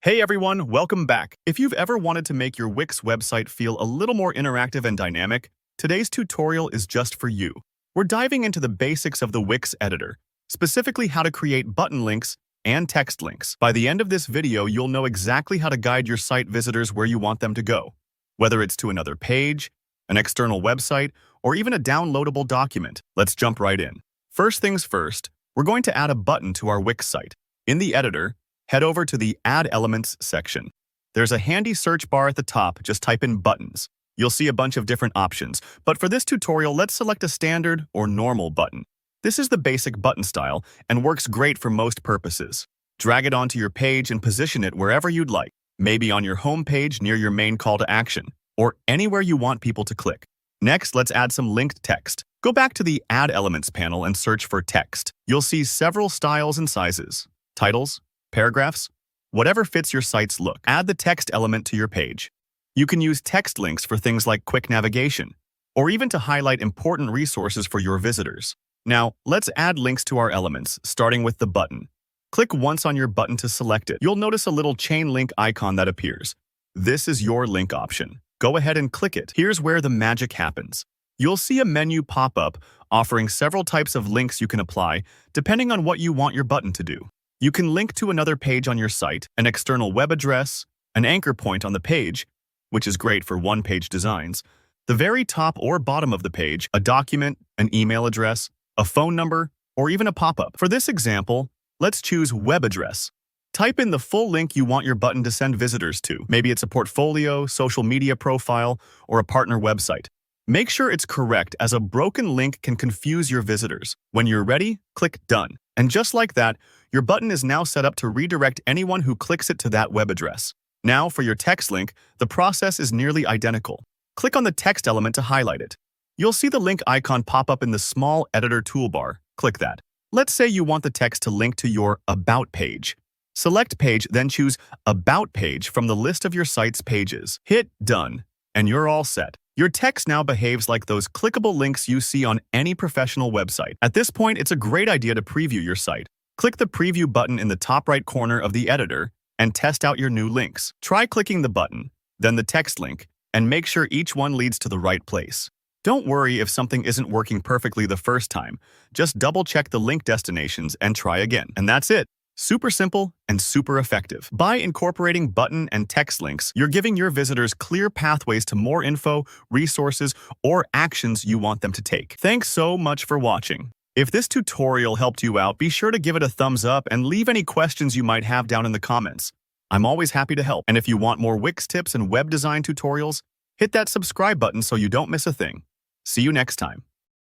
Hey everyone, welcome back. If you've ever wanted to make your Wix website feel a little more interactive and dynamic, today's tutorial is just for you. We're diving into the basics of the Wix editor, specifically how to create button links and text links. By the end of this video, you'll know exactly how to guide your site visitors where you want them to go, whether it's to another page, an external website, or even a downloadable document. Let's jump right in. First things first, we're going to add a button to our Wix site. In the editor, head over to the Add Elements section. There's a handy search bar at the top, just type in buttons. You'll see a bunch of different options, but for this tutorial, let's select a standard or normal button. This is the basic button style and works great for most purposes. Drag it onto your page and position it wherever you'd like, maybe on your home page near your main call to action, or anywhere you want people to click. Next, let's add some linked text. Go back to the Add Elements panel and search for text. You'll see several styles and sizes: titles, paragraphs, whatever fits your site's look. Add the text element to your page. You can use text links for things like quick navigation, or even to highlight important resources for your visitors. Now, let's add links to our elements, starting with the button. Click once on your button to select it. You'll notice a little chain link icon that appears. This is your link option. Go ahead and click it. Here's where the magic happens. You'll see a menu pop up offering several types of links you can apply, depending on what you want your button to do. You can link to another page on your site, an external web address, an anchor point on the page, which is great for one-page designs, the very top or bottom of the page, a document, an email address, a phone number, or even a pop-up. For this example, let's choose web address. Type in the full link you want your button to send visitors to. Maybe it's a portfolio, social media profile, or a partner website. Make sure it's correct, as a broken link can confuse your visitors. When you're ready, click Done. And just like that, your button is now set up to redirect anyone who clicks it to that web address. Now, for your text link, the process is nearly identical. Click on the text element to highlight it. You'll see the link icon pop up in the small editor toolbar. Click that. Let's say you want the text to link to your About page. Select Page, then choose About Page from the list of your site's pages. Hit Done, and you're all set. Your text now behaves like those clickable links you see on any professional website. At this point, it's a great idea to preview your site. Click the Preview button in the top right corner of the editor and test out your new links. Try clicking the button, then the text link, and make sure each one leads to the right place. Don't worry if something isn't working perfectly the first time. Just double-check the link destinations and try again. And that's it. Super simple and super effective. By incorporating button and text links, you're giving your visitors clear pathways to more info, resources, or actions you want them to take. Thanks so much for watching. If this tutorial helped you out, be sure to give it a thumbs up and leave any questions you might have down in the comments. I'm always happy to help. And if you want more Wix tips and web design tutorials, hit that subscribe button so you don't miss a thing. See you next time.